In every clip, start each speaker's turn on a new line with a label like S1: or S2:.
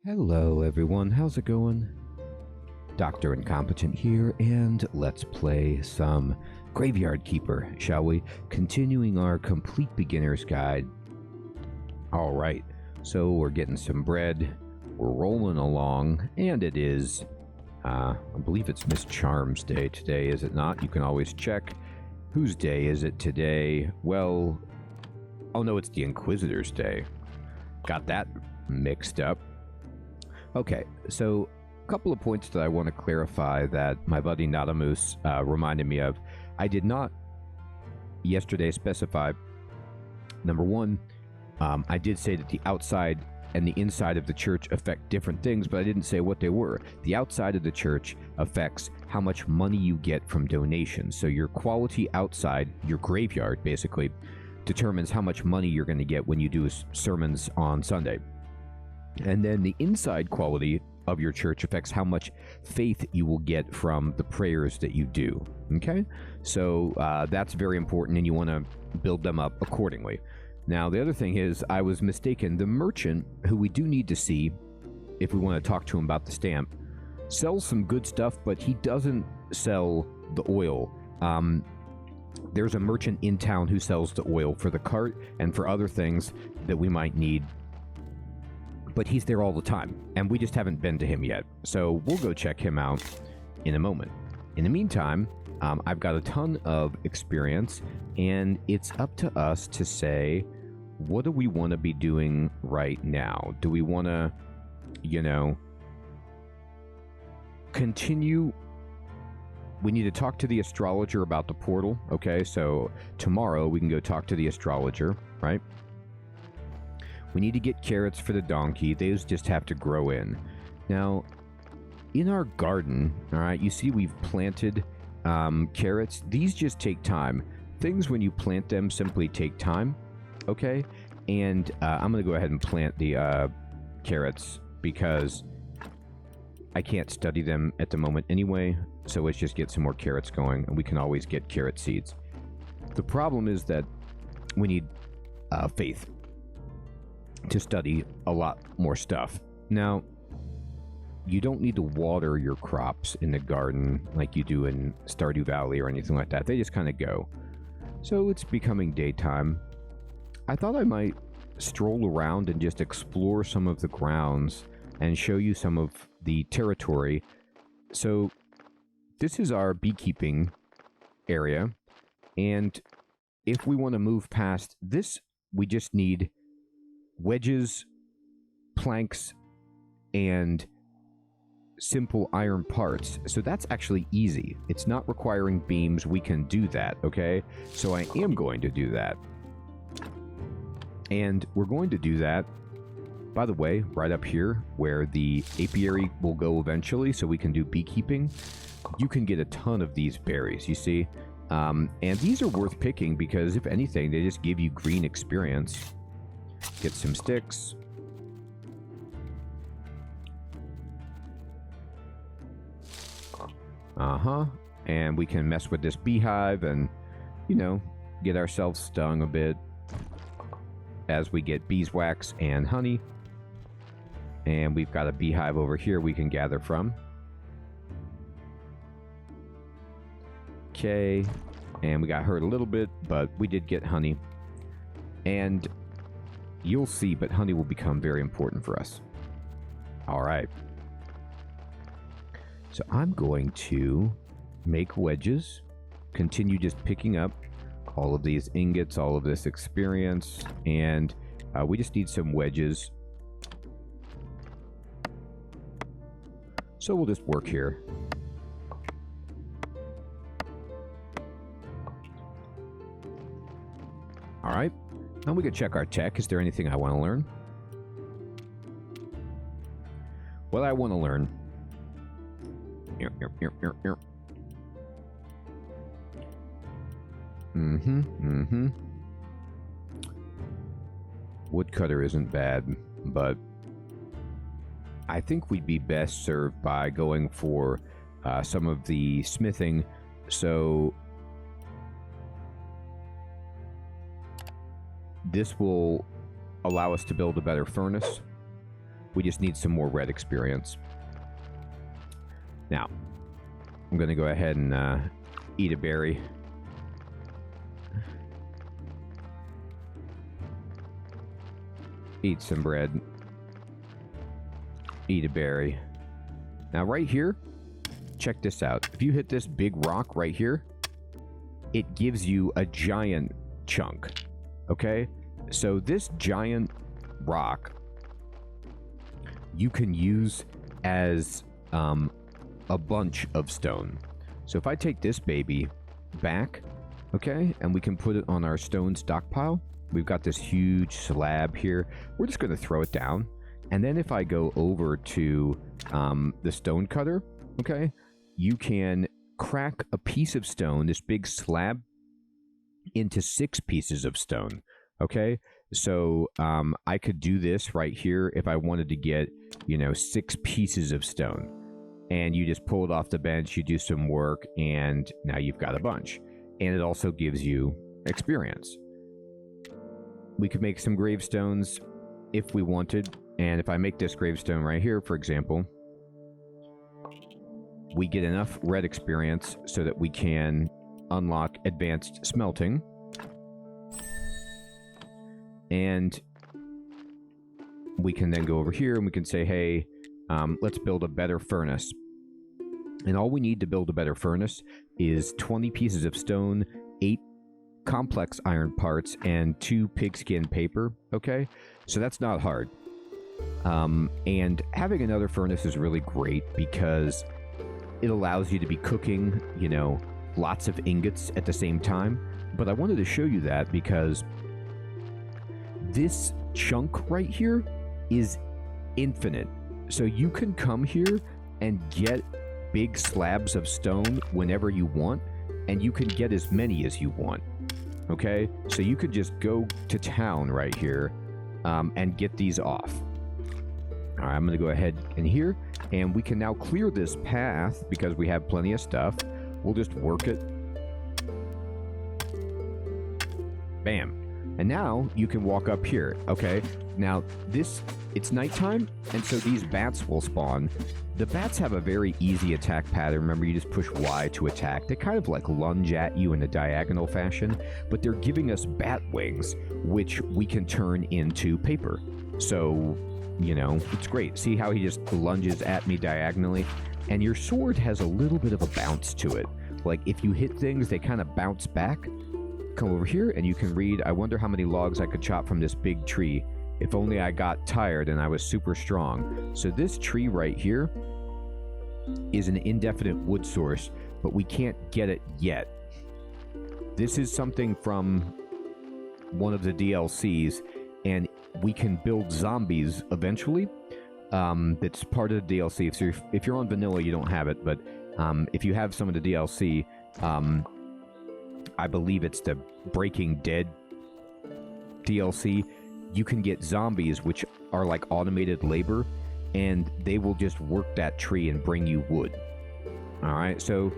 S1: Hello everyone, how's it going? Dr. Incompetent here, and let's play some Graveyard Keeper, shall we? Continuing our complete beginner's guide. Alright, so we're getting some bread, we're rolling along, and it is, I believe it's Miss Charm's day today, is it not? You can always check. Whose day is it today? Well, oh no, it's the Inquisitor's day. Got that mixed up. Okay, so a couple of points that I want to clarify that my buddy Nadamus reminded me of. I did not yesterday specify, number one, I did say that the outside and the inside of the church affect different things, but I didn't say what they were. The outside of the church affects how much money you get from donations. So your quality outside, your graveyard basically, determines how much money you're going to get when you do sermons on Sunday. And then the inside quality of your church affects how much faith you will get from the prayers that you do. Okay? So that's very important, and you want to build them up accordingly. Now, the other thing is, I was mistaken. The merchant, who we do need to see if we want to talk to him about the stamp, sells some good stuff, but he doesn't sell the oil. There's a merchant in town who sells the oil for the cart and for other things that we might need. But he's there all the time, and we just haven't been to him yet. So we'll go check him out in a moment. In the meantime, I've got a ton of experience, and it's up to us to say, what do we want to be doing right now? Do we want to, continue? We need to talk to the astrologer about the portal, okay? So tomorrow we can go talk to the astrologer, right? We need to get carrots for the donkey. Those just have to grow in. Now, in our garden, all right, you see we've planted carrots. These just take time. Things, when you plant them, simply take time, okay? And I'm going to go ahead and plant the carrots because I can't study them at the moment anyway. So let's just get some more carrots going, and we can always get carrot seeds. The problem is that we need faith to study a lot more stuff. Now, you don't need to water your crops in the garden like you do in Stardew Valley or anything like that. They just kind of go. So it's becoming daytime. I thought I might stroll around and just explore some of the grounds and show you some of the territory. So this is our beekeeping area, and if we want to move past this, we just need wedges, planks, and simple iron parts. So that's actually easy. It's not requiring beams. We can do that, okay? So I am going to do that. And we're going to do that, by the way, right up here where the apiary will go eventually, so we can do beekeeping. You can get a ton of these berries, you see? And these are worth picking because, if anything, they just give you green experience. Get some sticks. And we can mess with this beehive and, get ourselves stung a bit as we get beeswax and honey. And we've got a beehive over here we can gather from. Okay. And we got hurt a little bit, but we did get honey. And you'll see, but honey will become very important for us. All right. So I'm going to make wedges, continue just picking up all of these ingots, all of this experience, and we just need some wedges. So we'll just work here. All right. Now we can check our tech. Is there anything I want to learn? What I want to learn. Woodcutter isn't bad, but I think we'd be best served by going for some of the smithing. So this will allow us to build a better furnace. We just need some more red experience. Now, I'm going to go ahead and eat a berry. Eat some bread. Eat a berry. Now right here, check this out. If you hit this big rock right here, it gives you a giant chunk. Okay? So this giant rock you can use as a bunch of stone. So if I take this baby back, okay, and we can put it on our stone stockpile, we've got this huge slab here. We're just going to throw it down. And then if I go over to the stone cutter, okay, you can crack a piece of stone, this big slab, into 6 pieces of stone, okay? So I could do this right here if I wanted to get, 6 pieces of stone. And you just pull it off the bench, you do some work, and now you've got a bunch. And it also gives you experience. We could make some gravestones if we wanted. And if I make this gravestone right here, for example, we get enough red experience so that we can unlock advanced smelting. And we can then go over here and we can say, hey, let's build a better furnace. And all we need to build a better furnace is 20 pieces of stone, 8 complex iron parts, and 2 pigskin paper, okay? So that's not hard. And having another furnace is really great because it allows you to be cooking, lots of ingots at the same time. But I wanted to show you that because this chunk right here is infinite. So you can come here and get big slabs of stone whenever you want, and you can get as many as you want. Okay? So you could just go to town right here and get these off. All right, I'm going to go ahead in here, and we can now clear this path because we have plenty of stuff. We'll just work it. Bam. And now you can walk up here, okay? Now, it's nighttime, and so these bats will spawn. The bats have a very easy attack pattern. Remember, you just push Y to attack. They kind of like lunge at you in a diagonal fashion, but they're giving us bat wings, which we can turn into paper. So, it's great. See how he just lunges at me diagonally? And your sword has a little bit of a bounce to it. Like, if you hit things, they kind of bounce back. Come over here, and you can read, I wonder how many logs I could chop from this big tree. If only I got tired and I was super strong. So this tree right here is an indefinite wood source, but we can't get it yet. This is something from one of the DLCs, and we can build zombies eventually. That's part of the DLC. So if you're on vanilla, you don't have it, but if you have some of the DLC, I believe it's the Breaking Dead DLC, you can get zombies which are like automated labor, and they will just work that tree and bring you wood. Alright, so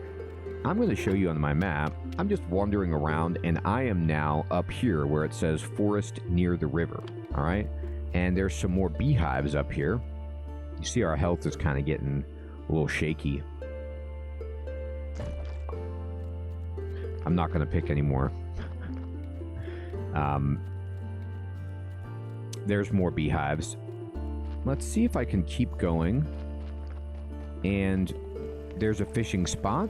S1: I'm going to show you on my map. I'm just wandering around, and I am now up here where it says forest near the river. Alright, and there's some more beehives up here. You see our health is kind of getting a little shaky. I'm not going to pick anymore. There's more beehives. Let's see if I can keep going. And there's a fishing spot.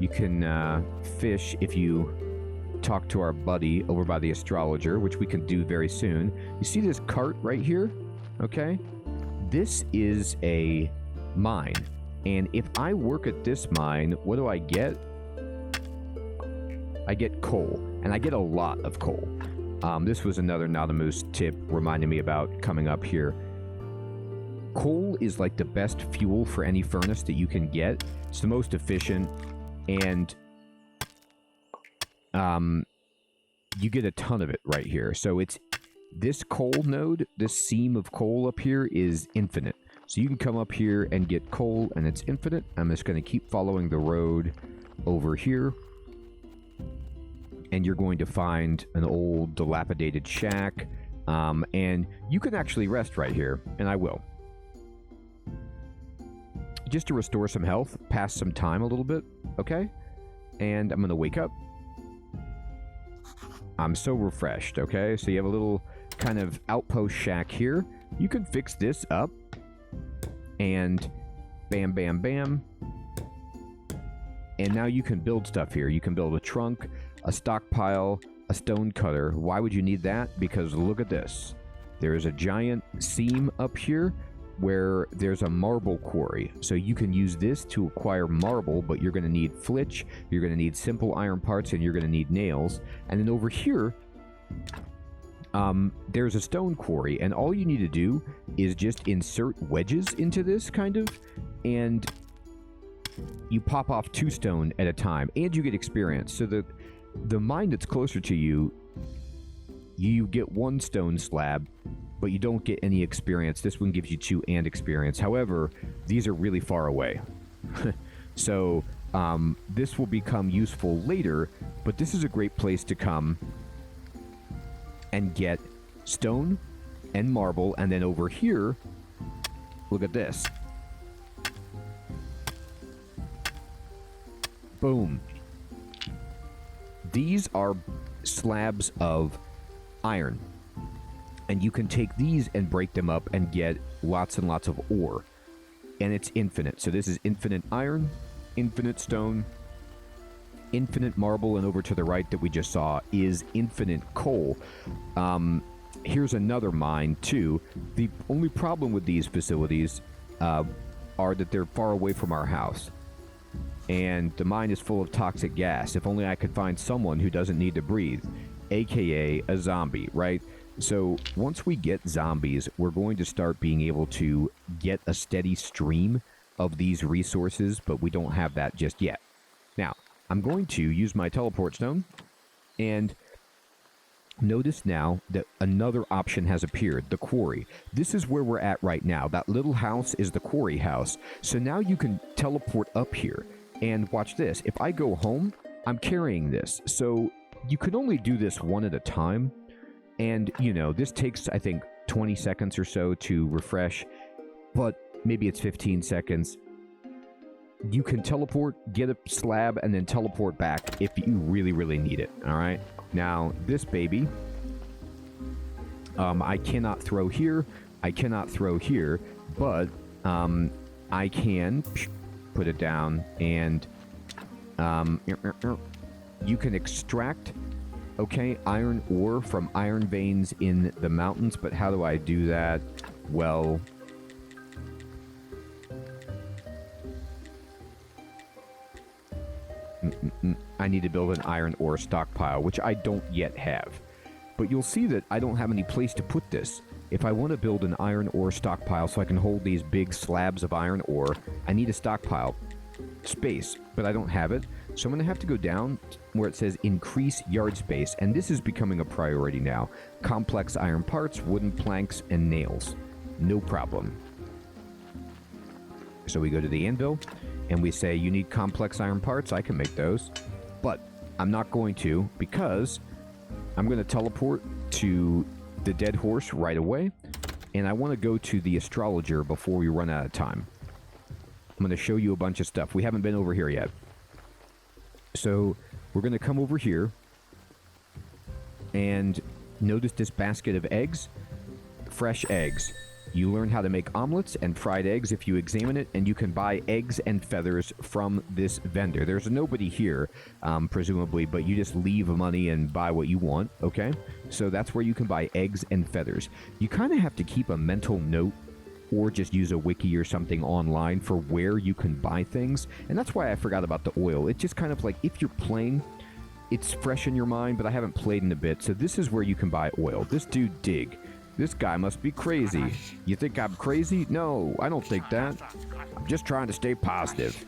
S1: You can fish if you talk to our buddy over by the Astrologer, which we can do very soon. You see this cart right here? Okay. This is a mine. And if I work at this mine, what do I get? I get coal, and I get a lot of coal. This was another Nautilus tip reminding me about coming up here. Coal is like the best fuel for any furnace that you can get. It's the most efficient, and you get a ton of it right here. So it's this coal node, this seam of coal up here is infinite. So you can come up here and get coal, and it's infinite. I'm just going to keep following the road over here. And you're going to find an old dilapidated shack And you can actually rest right here, and I will. Just to restore some health, pass some time a little bit, okay? And I'm going to wake up. I'm so refreshed, okay? So you have a little kind of outpost shack here. You can fix this up. And bam, bam, bam. And now you can build stuff here. You can build a trunk, a stockpile, a stone cutter. Why would you need that? Because look at this. There is a giant seam up here where there's a marble quarry. So you can use this to acquire marble, but you're going to need flitch, you're going to need simple iron parts, and you're going to need nails. And then over here, there's a stone quarry, and all you need to do is just insert wedges into this, kind of, and you pop off 2 stone at a time, and you get experience. So the mine that's closer to you, you get 1 stone slab, but you don't get any experience. This one gives you 2 and experience. However, these are really far away. So this will become useful later, but this is a great place to come and get stone and marble. And then over here, look at this. Boom. These are slabs of iron. And you can take these and break them up and get lots and lots of ore. And it's infinite. So this is infinite iron, infinite stone, infinite marble, and over to the right that we just saw is infinite coal. Here's another mine, too. The only problem with these facilities are that they're far away from our house. And the mine is full of toxic gas. If only I could find someone who doesn't need to breathe, aka a zombie, right? So once we get zombies, we're going to start being able to get a steady stream of these resources, but we don't have that just yet. Now, I'm going to use my teleport stone, and notice now that another option has appeared, the quarry. This is where we're at right now. That little house is the quarry house. So now you can teleport up here, and watch this. If I go home, I'm carrying this. So you can only do this one at a time. And, you know, this takes, I think, 20 seconds or so to refresh, but maybe it's 15 seconds. You can teleport, get a slab, and then teleport back if you really, really need it, all right? Now, this baby, I cannot throw here, I cannot throw here, but I can put it down, and you can extract... okay, iron ore from iron veins in the mountains, but how do I do that? Well, I need to build an iron ore stockpile, which I don't yet have. But you'll see that I don't have any place to put this. If I want to build an iron ore stockpile so I can hold these big slabs of iron ore, I need a stockpile space, but I don't have it. So I'm going to have to go down where it says increase yard space, and this is becoming a priority now. Complex iron parts, wooden planks, and nails. No problem. So we go to the anvil, and we say, you need complex iron parts. I can make those. But I'm not going to, because I'm going to teleport to the dead horse right away, and I want to go to the Astrologer before we run out of time. I'm going to show you a bunch of stuff. We haven't been over here yet. So we're going to come over here and notice this basket of eggs, fresh eggs. You learn how to make omelets and fried eggs if you examine it, and you can buy eggs and feathers from this vendor. There's nobody here, presumably, but you just leave money and buy what you want, okay? So that's where you can buy eggs and feathers. You kind of have to keep a mental note or just use a wiki or something online for where you can buy things. And that's why I forgot about the oil. It's just kind of like, if you're playing, it's fresh in your mind, but I haven't played in a bit. So this is where you can buy oil. This dude Dig. This guy must be crazy. You think I'm crazy? No, I don't think that. I'm just trying to stay positive.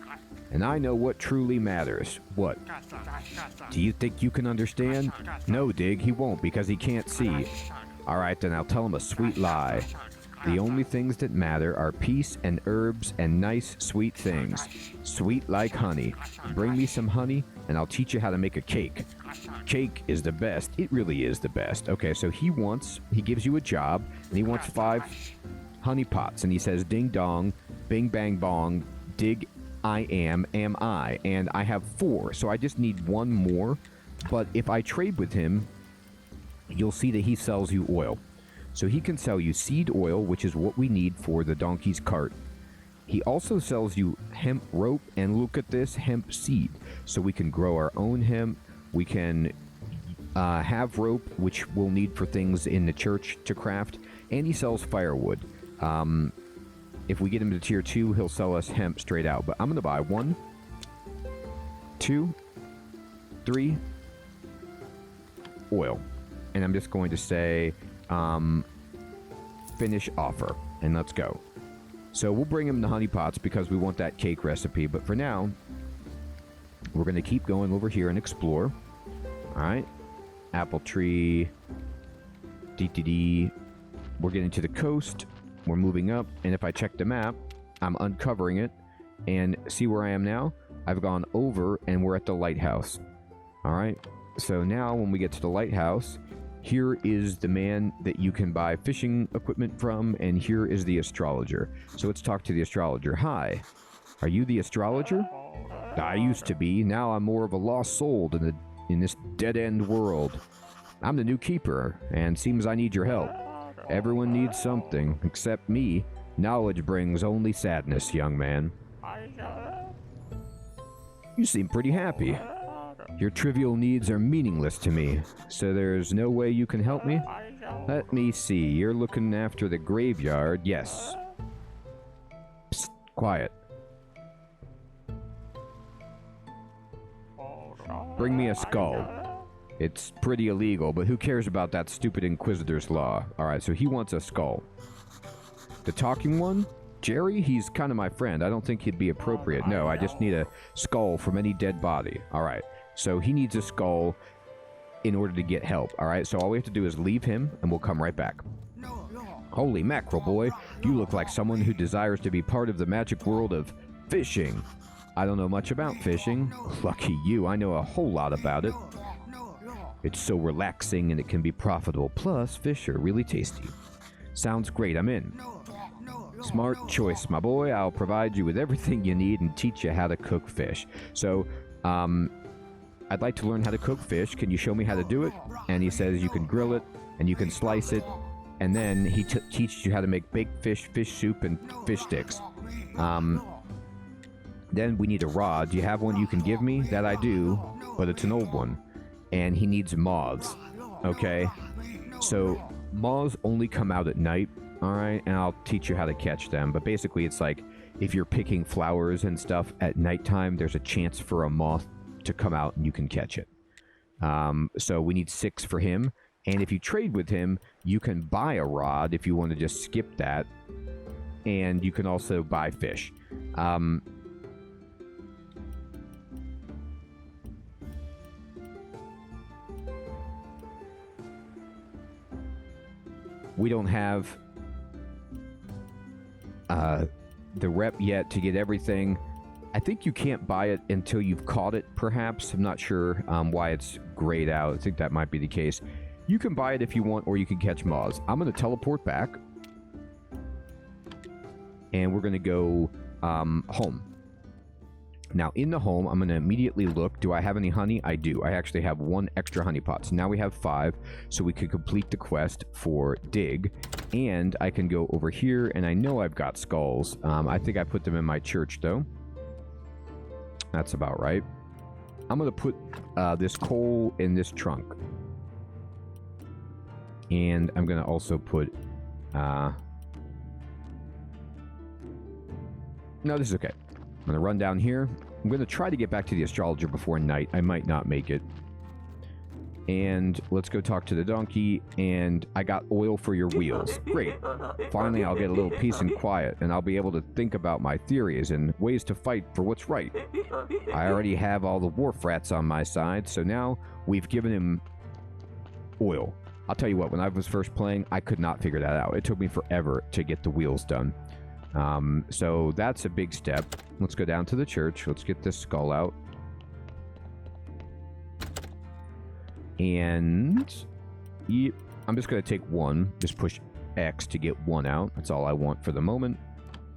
S1: And I know what truly matters. What? Do you think you can understand? No, Dig, he won't, because he can't see. Alright, then I'll tell him a sweet lie. The only things that matter are peace and herbs and nice, sweet things. Sweet like honey. Bring me some honey, and I'll teach you how to make a cake. Cake is the best. It really is the best. Okay, so he gives you a job, and he wants 5 honey pots, and he says, ding dong, bing bang bong, dig I am I, and I have 4, so I just need 1 more. But if I trade with him, you'll see that he sells you oil. So he can sell you seed oil, which is what we need for the donkey's cart. He also sells you hemp rope, and look at this, hemp seed. So we can grow our own hemp. We can have rope, which we'll need for things in the church to craft. And he sells firewood. If we get him to tier 2, he'll sell us hemp straight out. But I'm going to buy 1, 2, 3, oil. And I'm just going to say, finish offer. And let's go. So we'll bring him the honey pots because we want that cake recipe. But for now, we're going to keep going over here and explore. Alright. Apple tree. DTD. We're getting to the coast. We're moving up, and if I check the map, I'm uncovering it, and see where I am now? I've gone over, and we're at the lighthouse. Alright, so now when we get to the lighthouse, here is the man that you can buy fishing equipment from, and here is the astrologer. So let's talk to the astrologer. Hi, are you the astrologer? I used to be, now I'm more of a lost soul in this dead-end world. I'm the new keeper, and seems I need your help. Everyone needs something, except me. Knowledge brings only sadness, young man. You seem pretty happy. Your trivial needs are meaningless to me, so there's no way you can help me? Let me see, you're looking after the graveyard, yes. Psst, quiet. Bring me a skull. It's pretty illegal, but who cares about that stupid Inquisitor's law? Alright, so he wants a skull. The talking one? Jerry? He's kind of my friend. I don't think he'd be appropriate. No, I just need a skull from any dead body. Alright, so he needs a skull in order to get help. Alright, so all we have to do is leave him, and we'll come right back. Holy mackerel, boy. You look like someone who desires to be part of the magic world of fishing. I don't know much about fishing. Lucky you, I know a whole lot about it. It's so relaxing and it can be profitable. Plus, fish are really tasty. Sounds great, I'm in. Smart choice, my boy. I'll provide you with everything you need and teach you how to cook fish. So, I'd like to learn how to cook fish. Can you show me how to do it? And he says you can grill it and you can slice it. And then he teaches you how to make baked fish, fish soup, and fish sticks. Then we need a rod. Do you have one you can give me? That I do, but it's an old one. And he needs moths, okay? So, moths only come out at night, alright? And I'll teach you how to catch them. But basically, it's like, if you're picking flowers and stuff at nighttime, there's a chance for a moth to come out and you can catch it. So we need 6 for him. And if you trade with him, you can buy a rod if you want to just skip that. And you can also buy fish. We don't have the rep yet to get everything. I think you can't buy it until you've caught it, perhaps. I'm not sure why it's grayed out. I think that might be the case. You can buy it if you want, or you can catch moths. I'm going to teleport back. And we're going to go home. Now, in the home, I'm going to immediately look. Do I have any honey? I do. I actually have 1 extra honey pot. So now we have 5, so we could complete the quest for dig. And I can go over here, and I know I've got skulls. I think I put them in my church, though. That's about right. I'm going to put this coal in this trunk. And I'm going to also put... No, this is okay. I'm going to run down here. I'm going to try to get back to the astrologer before night. I might not make it. And let's go talk to the donkey. And I got oil for your wheels. Great. Finally, I'll get a little peace and quiet. And I'll be able to think about my theories and ways to fight for what's right. I already have all the wharf rats on my side. So now we've given him oil. I'll tell you what, when I was first playing, I could not figure that out. It took me forever to get the wheels done. So that's a big step. Let's go down to the church. Let's get this skull out. And I'm just going to take one. Just push X to get one out. That's all I want for the moment.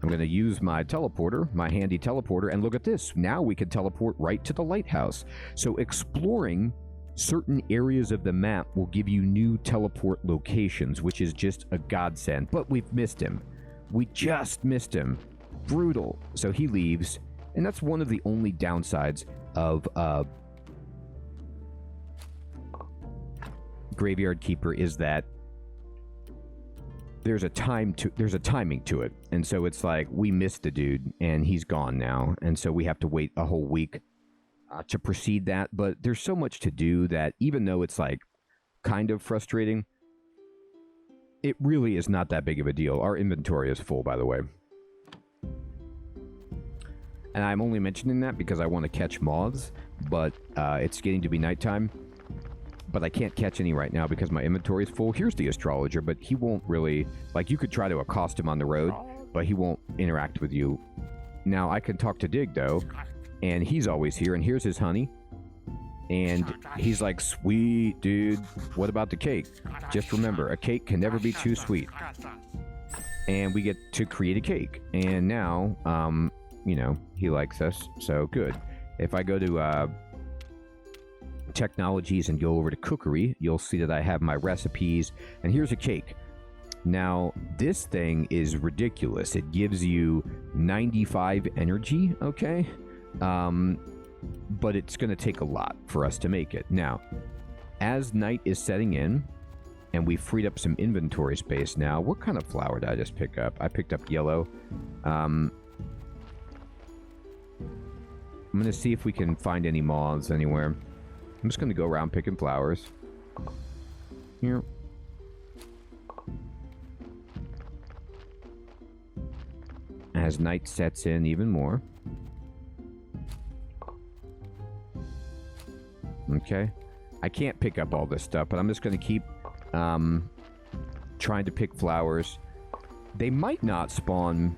S1: I'm going to use my teleporter, my handy teleporter, and look at this. Now we can teleport right to the lighthouse. So exploring certain areas of the map will give you new teleport locations, which is just a godsend. But we've missed him. We just missed him. Brutal. So he leaves, and that's one of the only downsides of Graveyard Keeper, is that there's a timing to it. And so it's like, we missed the dude and he's gone now, and so we have to wait a whole week to proceed that. But there's so much to do that even though it's like kind of frustrating, it really is not that big of a deal. Our inventory is full, by the way. And I'm only mentioning that because I want to catch moths, but it's getting to be nighttime. But I can't catch any right now because my inventory is full. Here's the Astrologer, but he won't really... Like, you could try to accost him on the road, but he won't interact with you. Now, I can talk to Dig, though, and he's always here, and here's his honey. And he's like, sweet, dude. What about the cake? Just remember, a cake can never be too sweet. And we get to create a cake. And now, you know, he likes us, so good. If I go to... Technologies and go over to Cookery, you'll see that I have my recipes, and here's a cake. Now, this thing is ridiculous. It gives you 95 energy, okay? But it's going to take a lot for us to make it. Now, as night is setting in, and we freed up some inventory space now, what kind of flower did I just pick up? I picked up yellow. I'm going to see if we can find any moths anywhere. I'm just going to go around picking flowers. Here. As night sets in even more. Okay. I can't pick up all this stuff, but I'm just going to keep trying to pick flowers. They might not spawn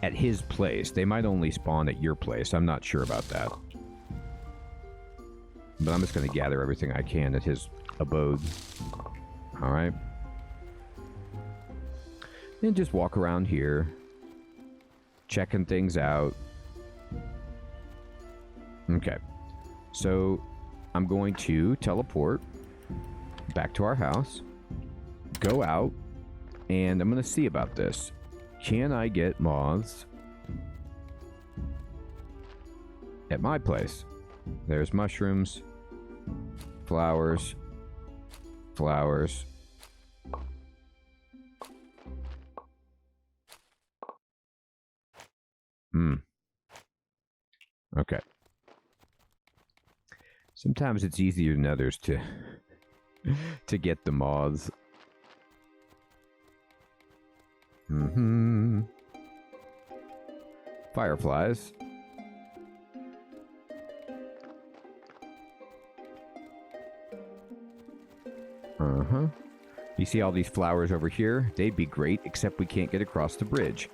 S1: at his place. They might only spawn at your place. I'm not sure about that. But I'm just going to gather everything I can at his abode. Alright. And just walk around here. Checking things out. Okay. So, I'm going to teleport back to our house. Go out. And I'm going to see about this. Can I get moths at my place? There's mushrooms. Flowers. Flowers. Okay. Sometimes it's easier than others to get the moths. Fireflies. You see all these flowers over here? They'd be great, except we can't get across the bridge.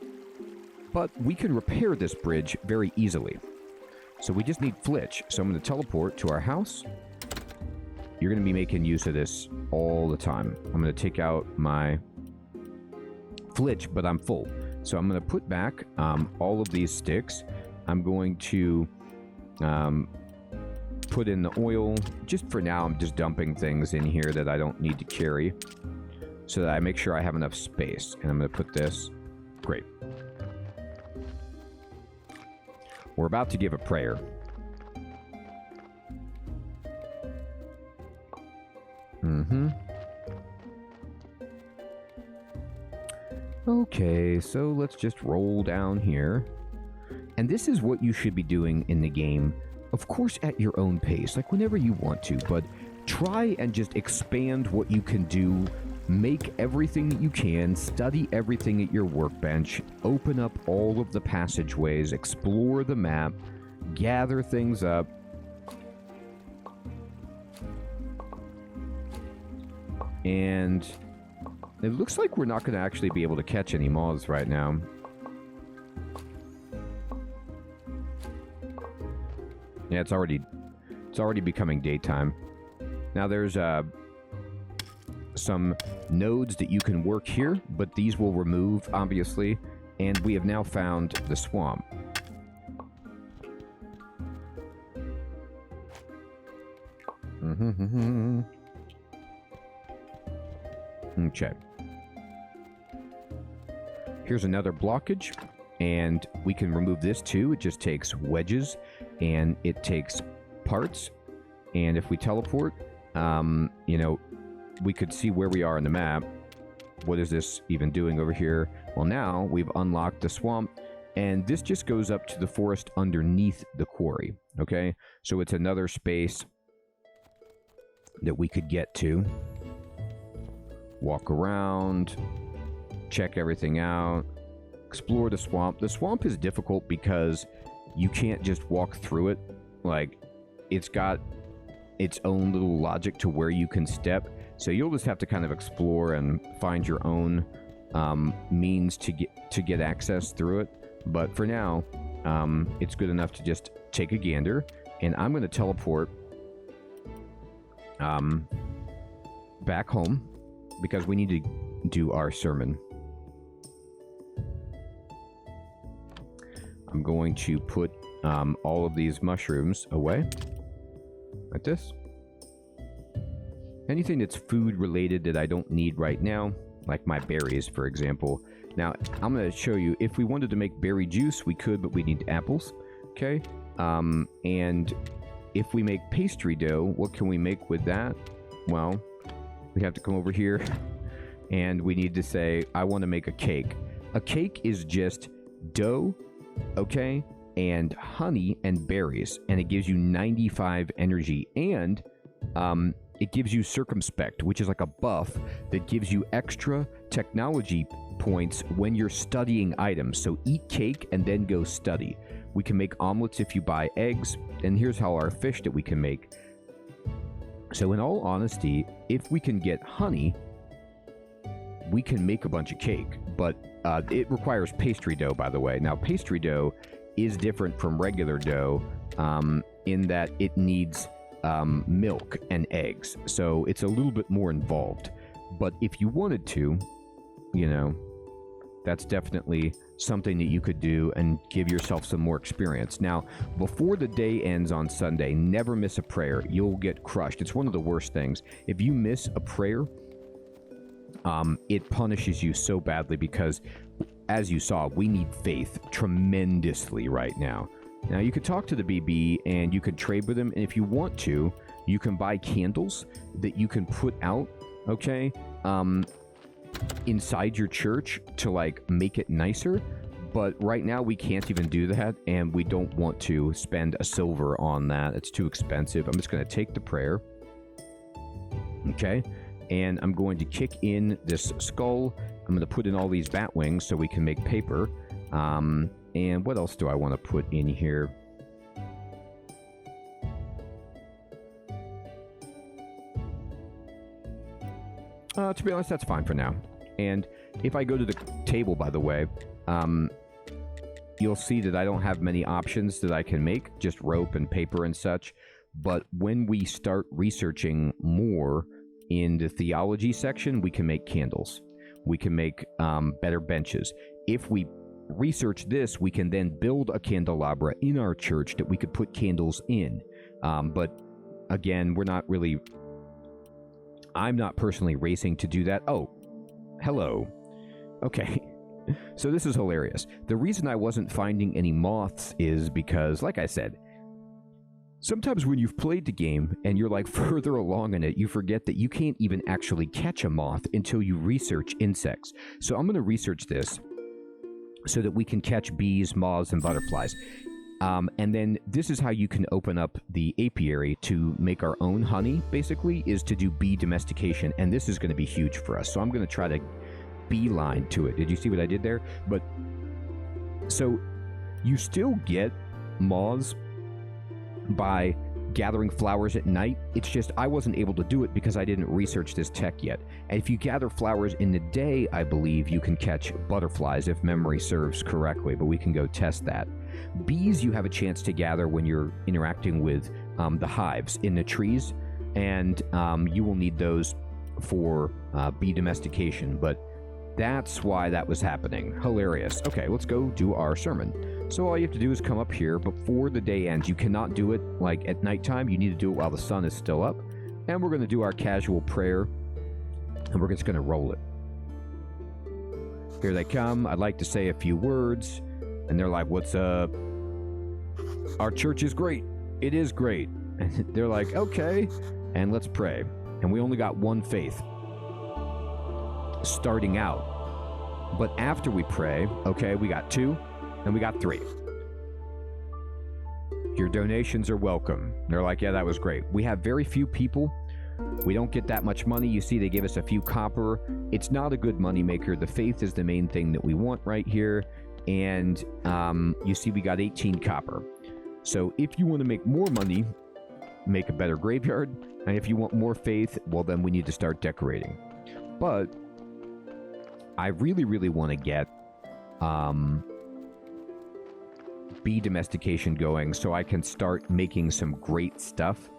S1: But we can repair this bridge very easily. So we just need Flitch. So I'm going to teleport to our house. You're going to be making use of this all the time. I'm going to take out my Flitch, but I'm full. So I'm going to put back all of these sticks. I'm going to put in the oil. Just for now, I'm just dumping things in here that I don't need to carry, so that I make sure I have enough space. And I'm going to put this. Great. We're about to give a prayer. Okay, so let's just roll down here. And this is what you should be doing in the game. Of course, at your own pace, like whenever you want to, but try and just expand what you can do. Make everything that you can, study everything at your workbench, open up all of the passageways, explore the map, gather things up. And it looks like we're not going to actually be able to catch any moths right now. Yeah, it's already becoming daytime. Now there's some nodes that you can work here, but these will remove, obviously, and we have now found the swamp. Okay. Here's another blockage, and we can remove this too. It just takes wedges, and it takes parts, and if we teleport, you know, we could see where we are on the map. What is this even doing over here? Well, now we've unlocked the swamp, and this just goes up to the forest underneath the quarry, okay? So it's another space that we could get to. Walk around, check everything out, explore the swamp. The swamp is difficult because you can't just walk through it. Like, it's got its own little logic to where you can step. So you'll just have to kind of explore and find your own means to get access through it. But for now, it's good enough to just take a gander. And I'm going to teleport back home because we need to do our sermon. I'm going to put all of these mushrooms away, like this. Anything that's food related that I don't need right now, like my berries, for example. Now, I'm going to show you, if we wanted to make berry juice, we could, but we need apples, okay? And if we make pastry dough, what can we make with that? Well, we have to come over here, and we need to say, I want to make a cake. A cake is just dough, okay, and honey and berries, and it gives you 95 energy, and it gives you circumspect, which is like a buff that gives you extra technology points when you're studying items. So eat cake and then go study. We can make omelets if you buy eggs, and here's how our fish that we can make. So in all honesty, if we can get honey, we can make a bunch of cake, but it requires pastry dough, by the way. Now, pastry dough is different from regular dough in that it needs milk and eggs, so it's a little bit more involved. But if you wanted to, you know, that's definitely something that you could do and give yourself some more experience. Now, before the day ends on Sunday, never miss a prayer. You'll get crushed. It's one of the worst things. If you miss a prayer, it punishes you so badly because, as you saw, we need faith tremendously right now. Now, you could talk to the BB and you could trade with him, and if you want to, you can buy candles that you can put out, okay, inside your church to, like, make it nicer. But right now, we can't even do that, and we don't want to spend a silver on that. It's too expensive. I'm just going to take the prayer, okay, and I'm going to kick in this skull. I'm going to put in all these bat wings so we can make paper. And what else do I want to put in here? To be honest, that's fine for now. And if I go to the table, by the way, you'll see that I don't have many options that I can make, just rope and paper and such. But when we start researching more in the theology section, we can make candles. We can make better benches. If we research this, we can then build a candelabra in our church that we could put candles in. But again, we're not really... I'm not personally racing to do that. Oh, hello. Okay. So this is hilarious. The reason I wasn't finding any moths is because, like I said, sometimes when you've played the game and you're like further along in it, you forget that you can't even actually catch a moth until you research insects. So I'm going to research this so that we can catch bees, moths, and butterflies. And then this is how you can open up the apiary to make our own honey, basically, is to do bee domestication. And this is going to be huge for us. So I'm going to try to beeline to it. Did you see what I did there? But so you still get moths by gathering flowers at night. It's just I wasn't able to do it because I didn't research this tech yet. And if you gather flowers in the day, I believe you can catch butterflies if memory serves correctly, but we can go test that. Bees you have a chance to gather when you're interacting with the hives in the trees, and you will need those for bee domestication, but that's why that was happening. Hilarious. Okay, let's go do our sermon. So all you have to do is come up here before the day ends. You cannot do it like at nighttime. You need to do it while the sun is still up. And we're going to do our casual prayer, and we're just going to roll it. Here they come. I'd like to say a few words. And they're like, what's up? Our church is great. It is great. And they're like, okay. And let's pray. And we only got one faith starting out. But after we pray, okay, we got 2. And we got 3. Your donations are welcome. They're like, yeah, that was great. We have very few people. We don't get that much money. You see, they give us a few copper. It's not a good money maker. The faith is the main thing that we want right here. And you see, we got 18 copper. So if you want to make more money, make a better graveyard. And if you want more faith, well, then we need to start decorating. But I really, really want to get bee domestication going so I can start making some great stuff.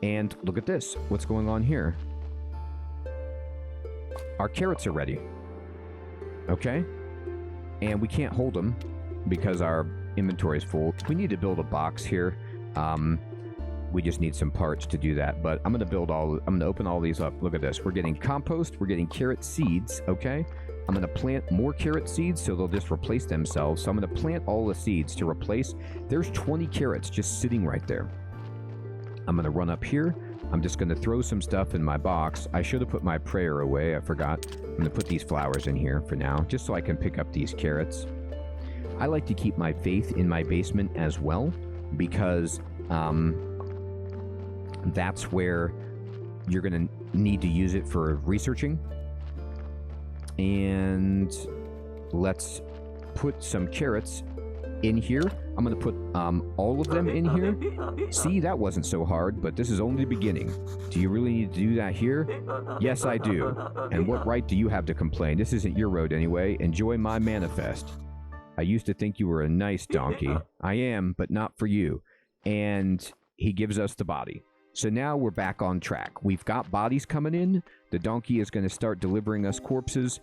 S1: And look at this. What's going on here? Our carrots are ready. Okay? And we can't hold them because our inventory is full. We need to build a box here. We just need some parts to do that. But I'm going to open all these up. Look at this. We're getting compost. We're getting carrot seeds. Okay? I'm going to plant more carrot seeds so they'll just replace themselves. So I'm going to plant all the seeds to replace. There's 20 carrots just sitting right there. I'm going to run up here. I'm just going to throw some stuff in my box. I should have put my prayer away. I forgot. I'm going to put these flowers in here for now, just so I can pick up these carrots. I like to keep my faith in my basement as well, because that's where you're going to need to use it for researching. And let's put some carrots in here. I'm going to put all of them in here. See, that wasn't so hard, but this is only the beginning. Do you really need to do that here? Yes, I do. And what right do you have to complain? This isn't your road anyway. Enjoy my manifest. I used to think you were a nice donkey. I am, but not for you. And he gives us the body. So now we're back on track. We've got bodies coming in. The donkey is going to start delivering us corpses,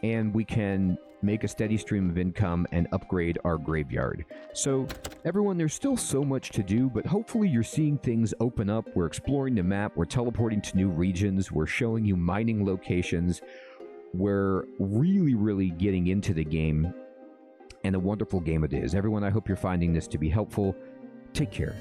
S1: and we can make a steady stream of income and upgrade our graveyard. So everyone, there's still so much to do, but hopefully you're seeing things open up. We're exploring the map. We're teleporting to new regions. We're showing you mining locations. We're really, really getting into the game, and a wonderful game it is. Everyone, I hope you're finding this to be helpful. Take care.